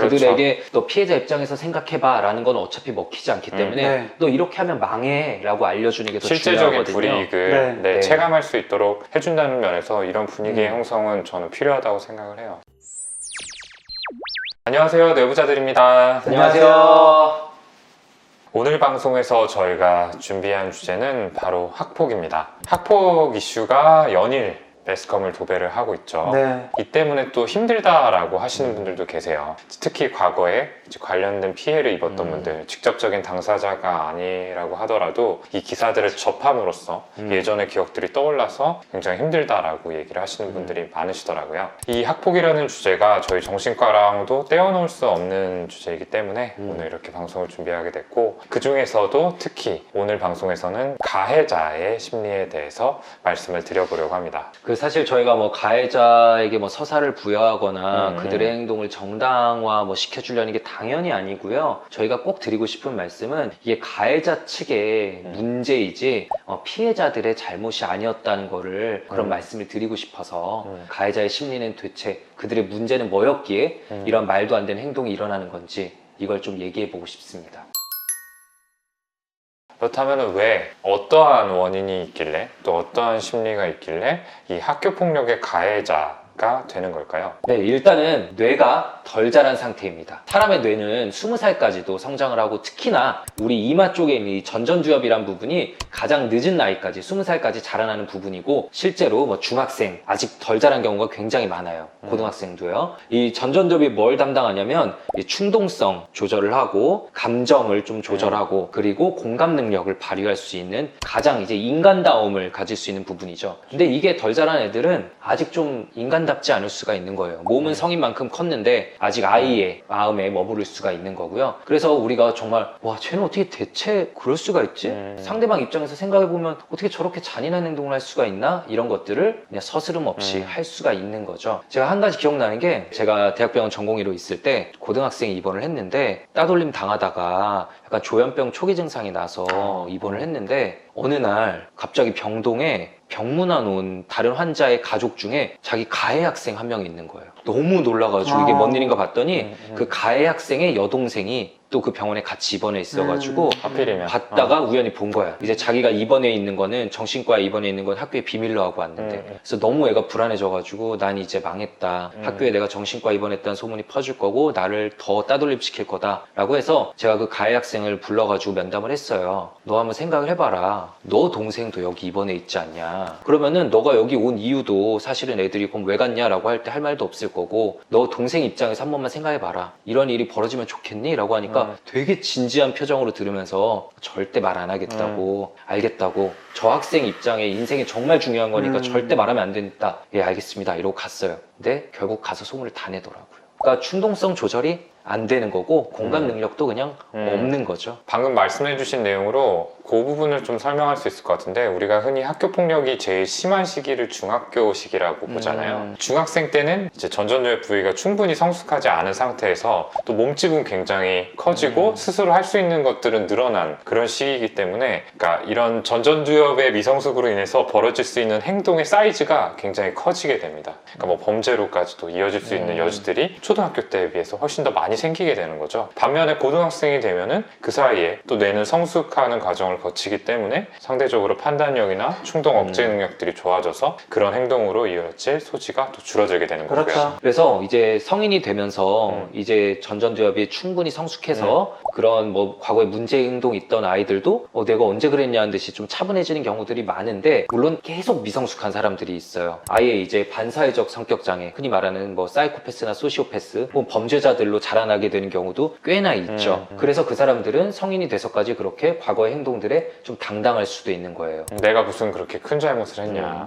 그들에게 너 피해자 입장에서 생각해봐 라는 건 어차피 먹히지 않기 때문에 너 이렇게 하면 망해 라고 알려주는 게 더 실제적인 중요하거든요. 불이익을 체감할 수 있도록 해준다는 면에서 이런 분위기의 형성은 저는 필요하다고 생각을 해요. 안녕하세요, 내부자들입니다. 안녕하세요. 오늘 방송에서 저희가 준비한 주제는 바로 학폭입니다. 학폭 이슈가 연일 매스컴을 도배를 하고 있죠. 이 때문에 또 힘들다라고 하시는 분들도 계세요. 특히 과거에 관련된 피해를 입었던 분들, 직접적인 당사자가 아니라고 하더라도 이 기사들을 접함으로써 예전의 기억들이 떠올라서 굉장히 힘들다라고 얘기를 하시는 분들이 많으시더라고요. 이 학폭이라는 주제가 저희 정신과랑도 떼어놓을 수 없는 주제이기 때문에 오늘 이렇게 방송을 준비하게 됐고, 그 중에서도 특히 오늘 방송에서는 가해자의 심리에 대해서 말씀을 드려보려고 합니다. 사실 저희가 뭐 가해자에게 뭐 서사를 부여하거나 그들의 행동을 정당화 뭐 시켜주려는 게 당연히 아니고요. 저희가 꼭 드리고 싶은 말씀은 이게 가해자 측의 문제이지 피해자들의 잘못이 아니었다는 거를 그런 말씀을 드리고 싶어서 가해자의 심리는 대체 그들의 문제는 뭐였기에 이런 말도 안 되는 행동이 일어나는 건지 이걸 좀 얘기해 보고 싶습니다. 그렇다면 왜 어떠한 원인이 있길래 또 어떠한 심리가 있길래 이 학교폭력의 가해자가 되는 걸까요? 네, 일단은 뇌가 덜 자란 상태입니다. 사람의 뇌는 20살까지도 성장을 하고, 특히나 우리 이마 쪽에 있는 이 전전두엽이란 부분이 가장 늦은 나이까지 20살까지 자라나는 부분이고, 실제로 뭐 중학생 아직 덜 자란 경우가 굉장히 많아요. 고등학생도요. 이 전전두엽이 뭘 담당하냐면 이 충동성 조절을 하고, 감정을 좀 조절하고, 그리고 공감 능력을 발휘할 수 있는 가장 이제 인간다움을 가질 수 있는 부분이죠. 근데 이게 덜 자란 애들은 아직 좀 인간답지 않을 수가 있는 거예요. 몸은 성인만큼 컸는데 아직 아이의 마음에 머무를 수가 있는 거고요. 그래서 우리가 정말 와, 쟤는 어떻게 대체 그럴 수가 있지? 상대방 입장에서 생각해보면 어떻게 저렇게 잔인한 행동을 할 수가 있나? 이런 것들을 그냥 서스름 없이 할 수가 있는 거죠. 제가 한 가지 기억나는 게, 제가 대학병원 전공의로 있을 때 고등학생이 입원을 했는데 따돌림 당하다가 약간 조현병 초기 증상이 나서 입원을 했는데, 어느 날 갑자기 병동에 병문안 온 다른 환자의 가족 중에 자기 가해 학생 한 명이 있는 거예요. 너무 놀라가지고 이게 뭔 일인가 봤더니 그 가해 학생의 여동생이 또 그 병원에 같이 입원해 있어가지고 하필이면 봤다가 우연히 본 거야. 이제 자기가 입원해 있는 거는, 정신과에 입원해 있는 건 학교에 비밀로 하고 왔는데 그래서 너무 애가 불안해져가지고 난 이제 망했다. 학교에 내가 정신과 입원했다는 소문이 퍼질 거고 나를 더 따돌림 시킬 거다 라고 해서 제가 그 가해 학생을 불러가지고 면담을 했어요. 너 한번 생각을 해봐라. 너 동생도 여기 입원해 있지 않냐. 그러면은 너가 여기 온 이유도 사실은 애들이 그럼 왜 갔냐 라고 할 때 할 말도 없을 거고, 너 동생 입장에서 한 번만 생각해봐라. 이런 일이 벌어지면 좋겠니? 라고 하니까 되게 진지한 표정으로 들으면서 절대 말 안 하겠다고, 알겠다고, 저 학생 입장에 인생이 정말 중요한 거니까 절대 말하면 안 된다. 예, 알겠습니다. 이러고 갔어요. 근데 결국 가서 소문을 다 내더라고요. 그러니까 충동성 조절이 안 되는 거고 공감 능력도 그냥 없는 거죠. 방금 말씀해주신 내용으로 그 부분을 좀 설명할 수 있을 것 같은데, 우리가 흔히 학교폭력이 제일 심한 시기를 중학교 시기라고 보잖아요. 중학생 때는 이제 전전두엽 부위가 충분히 성숙하지 않은 상태에서 또 몸집은 굉장히 커지고 스스로 할 수 있는 것들은 늘어난 그런 시기이기 때문에, 그러니까 이런 전전두엽의 미성숙으로 인해서 벌어질 수 있는 행동의 사이즈가 굉장히 커지게 됩니다. 그러니까 뭐 범죄로까지도 이어질 수 있는 여지들이 초등학교 때에 비해서 훨씬 더 많이 생기게 되는 거죠. 반면에 고등학생이 되면은 그 사이에 또 뇌는 성숙하는 과정을 거치기 때문에 상대적으로 판단력이나 충동 억제 능력들이 좋아져서 그런 행동으로 이어질 소지가 또 줄어들게 되는 거고요. 그래서 이제 성인이 되면서 이제 전전두엽이 충분히 성숙해서 그런 뭐 과거에 문제 행동이 있던 아이들도 내가 언제 그랬냐는 듯이 좀 차분해지는 경우들이 많은데, 물론 계속 미성숙한 사람들이 있어요. 아예 이제 반사회적 성격장애, 흔히 말하는 뭐 사이코패스나 소시오패스, 뭐 범죄자들로 자라나게 되는 경우도 꽤나 있죠. 그래서 그 사람들은 성인이 돼서까지 그렇게 과거의 행동들에 좀 당당할 수도 있는 거예요. 내가 무슨 그렇게 큰 잘못을 했냐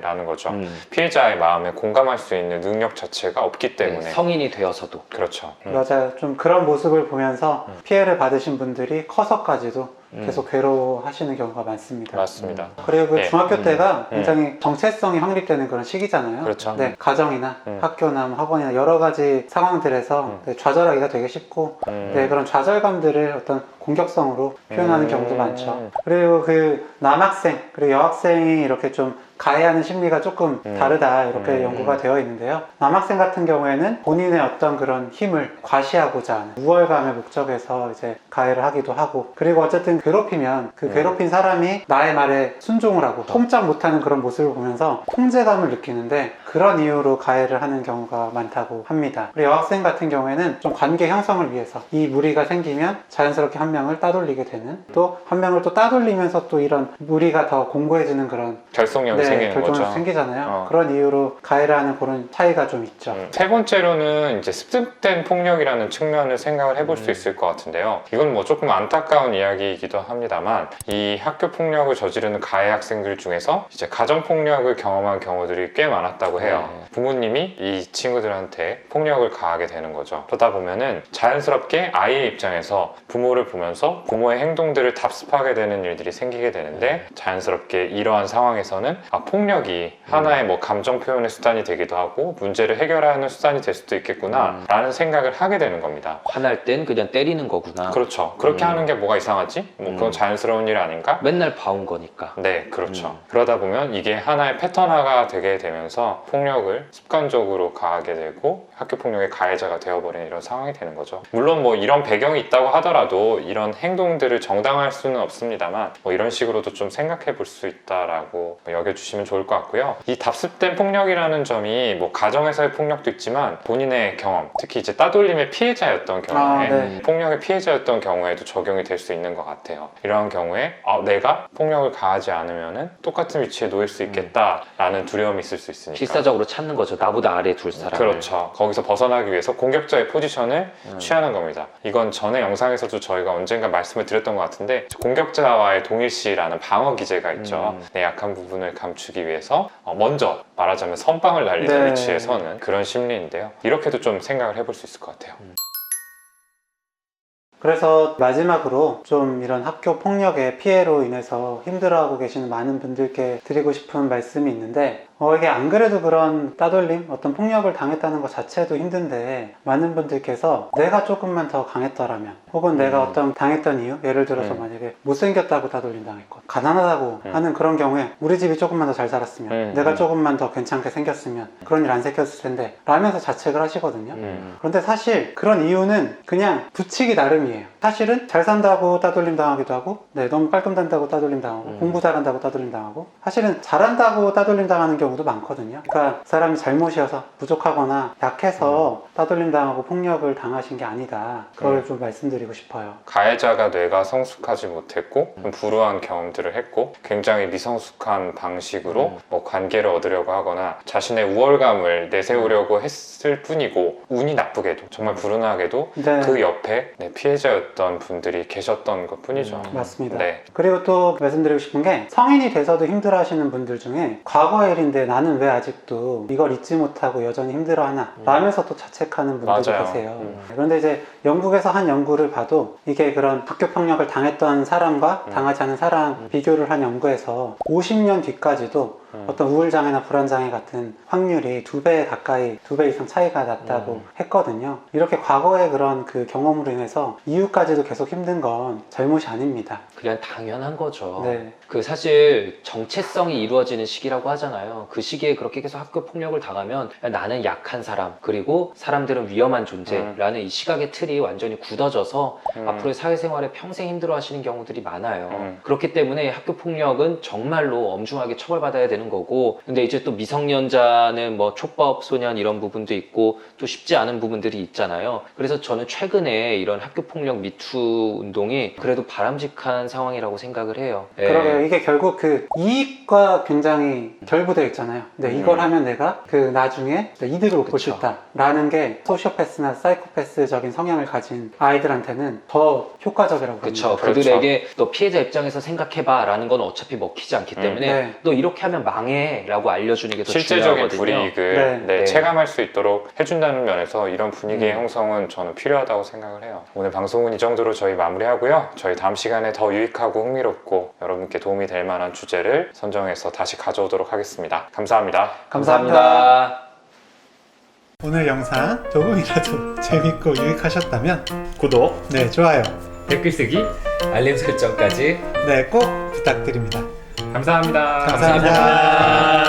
라는 거죠. 피해자의 마음에 공감할 수 있는 능력 자체가 없기 때문에. 네, 성인이 되어서도. 그렇죠. 맞아요. 좀 그런 모습을 보면서 피해를 받으신 분들이 커서까지도 계속 괴로워하시는 경우가 많습니다. 맞습니다. 그리고 그 중학교 때가 굉장히 정체성이 확립되는 그런 시기잖아요. 그렇죠. 네, 가정이나 학교나 뭐 학원이나 여러 가지 상황들에서 네, 좌절하기가 되게 쉽고 네, 그런 좌절감들을 어떤 공격성으로 표현하는 경우도 많죠. 그리고 그 남학생 그리고 여학생이 이렇게 좀 가해하는 심리가 조금 다르다 이렇게 연구가 되어 있는데요. 남학생 같은 경우에는 본인의 어떤 그런 힘을 과시하고자 하는 우월감의 목적에서 이제 가해를 하기도 하고, 그리고 어쨌든 괴롭히면 그 괴롭힌 사람이 나의 말에 순종을 하고 꼼짝 못하는 그런 모습을 보면서 통제감을 느끼는데, 그런 이유로 가해를 하는 경우가 많다고 합니다. 그리고 여학생 같은 경우에는 좀 관계 형성을 위해서 이 무리가 생기면 자연스럽게 한 명을 따돌리게 되는, 또 한 명을 또 따돌리면서 또 이런 무리가 더 공고해지는 그런 결속력이 생기는 결정이 거죠. 생기잖아요. 그런 이유로 가해를 하는 그런 차이가 좀 있죠. 세 번째로는 이제 습득된 폭력이라는 측면을 생각을 해볼 수 있을 것 같은데요. 이건 뭐 조금 안타까운 이야기이기도 합니다만, 이 학교 폭력을 저지르는 가해 학생들 중에서 이제 가정 폭력을 경험한 경우들이 꽤 많았다고 해요. 부모님이 이 친구들한테 폭력을 가하게 되는 거죠. 그러다 보면은 자연스럽게 아이의 입장에서 부모를 보면서 부모의 행동들을 답습하게 되는 일들이 생기게 되는데, 자연스럽게 이러한 상황에서는 폭력이 하나의 뭐 감정 표현의 수단이 되기도 하고 문제를 해결하는 수단이 될 수도 있겠구나 라는 생각을 하게 되는 겁니다. 화날 땐 그냥 때리는 거구나. 그렇죠. 그렇게 하는 게 뭐가 이상하지? 뭐 그건 자연스러운 일 아닌가? 맨날 봐온 거니까. 네, 그렇죠. 그러다 보면 이게 하나의 패턴화가 되게 되면서 폭력을 습관적으로 가하게 되고 학교 폭력의 가해자가 되어버리는 이런 상황이 되는 거죠. 물론 뭐 이런 배경이 있다고 하더라도 이런 행동들을 정당화할 수는 없습니다만, 뭐 이런 식으로도 좀 생각해 볼 수 있다라고 여겨주시면 좋을 것 같고요. 이 답습된 폭력이라는 점이 뭐 가정에서의 폭력도 있지만 본인의 경험, 특히 이제 따돌림의 피해자였던 경우에 폭력의 피해자였던 경우에도 적용이 될 수 있는 것 같아요. 이러한 경우에 내가 폭력을 가하지 않으면 똑같은 위치에 놓일 수 있겠다라는 두려움이 있을 수 있으니까 필사적으로 찾는 거죠. 나보다 아래 둘 사람을. 그렇죠. 거기서 벗어나기 위해서 공격자의 포지션을 취하는 겁니다. 이건 전에 영상에서도 저희가 언젠가 말씀을 드렸던 것 같은데, 공격자와의 동일시라는 방어 기제가 있죠. 내 약한 부분을 감추기 위해서 먼저 말하자면 선빵을 날리는 위치에 서는 그런 심리인데요. 이렇게도 좀 생각을 해볼 수 있을 것 같아요. 그래서 마지막으로 좀 이런 학교 폭력의 피해로 인해서 힘들어하고 계시는 많은 분들께 드리고 싶은 말씀이 있는데, 이게 안 그래도 그런 따돌림, 어떤 폭력을 당했다는 것 자체도 힘든데, 많은 분들께서 내가 조금만 더 강했더라면, 혹은 내가 어떤 당했던 이유, 예를 들어서 만약에 못생겼다고 따돌림 당했고 가난하다고 하는 그런 경우에 우리 집이 조금만 더 잘 살았으면, 내가 조금만 더 괜찮게 생겼으면 그런 일 안 생겼을 텐데 라면서 자책을 하시거든요. 그런데 사실 그런 이유는 그냥 붙이기 나름이에요. 사실은 잘 산다고 따돌림 당하기도 하고, 너무 깔끔 단다고 따돌림 당하고, 공부 잘한다고 따돌림 당하고, 사실은 잘한다고 따돌림 당하는 경우도 많거든요. 그러니까 사람이 잘못이어서 부족하거나 약해서 따돌림 당하고 폭력을 당하신 게 아니다. 그걸 좀 말씀드리고 싶어요. 가해자가 뇌가 성숙하지 못했고 불우한 경험들을 했고 굉장히 미성숙한 방식으로 뭐 관계를 얻으려고 하거나 자신의 우월감을 내세우려고 했을 뿐이고, 운이 나쁘게도 정말 불운하게도 그 옆에 피해자였던 분들이 계셨던 것 뿐이죠. 맞습니다. 네. 그리고 또 말씀드리고 싶은 게, 성인이 돼서도 힘들어 하시는 분들 중에 과거의 일인데 나는 왜 아직도 이걸 잊지 못하고 여전히 힘들어하나 라면서 또 자책하는 분들이 맞아요. 계세요. 그런데 이제 영국에서 한 연구를 봐도, 이게 그런 학교 폭력을 당했던 사람과 당하지 않은 사람 비교를 한 연구에서 50년 뒤까지도 어떤 우울장애나 불안장애 같은 확률이 2배 가까이, 2배 이상 차이가 났다고 했거든요. 이렇게 과거의 그런 그 경험으로 인해서 이후까지도 계속 힘든 건 잘못이 아닙니다. 그냥 당연한 거죠. 네. 그 사실 정체성이 이루어지는 시기라고 하잖아요. 그 시기에 그렇게 계속 학교 폭력을 당하면 나는 약한 사람, 그리고 사람들은 위험한 존재라는 이 시각의 틀이 완전히 굳어져서 앞으로의 사회생활에 평생 힘들어 하시는 경우들이 많아요. 그렇기 때문에 학교 폭력은 정말로 엄중하게 처벌받아야 되는 거고, 근데 이제 또 미성년자는 뭐 촉법 소년 이런 부분도 있고 또 쉽지 않은 부분들이 있잖아요. 그래서 저는 최근에 이런 학교 폭력 미투 운동이 그래도 바람직한 상황이라고 생각을 해요. 그러게요. 이게 결국 그 이익과 굉장히 결부되어 있잖아요. 근데 이걸 하면 내가 그 나중에 이득을 볼 수 있다 라는 게 소시오패스나 사이코패스적인 성향을 가진 아이들한테는 더 효과적이라고 그렇죠. 봅니다. 그들에게 너 피해자 입장에서 생각해봐 라는 건 어차피 먹히지 않기 때문에 너 이렇게 하면 망해 라고 알려주는 게 더 실제적인 중요하거든요. 불이익을 체감할 수 있도록 해준다는 면에서 이런 분위기의 형성은 저는 필요하다고 생각을 해요. 오늘 방송은 이 정도로 저희 마무리하고요. 저희 다음 시간에 더 유익하고 흥미롭고 여러분께 도움이 될 만한 주제를 선정해서 다시 가져오도록 하겠습니다. 감사합니다. 감사합니다. 오늘 영상 조금이라도 재밌고 유익하셨다면 구독, 좋아요, 댓글 쓰기, 알림 설정까지 꼭 부탁드립니다. 감사합니다. 감사합니다.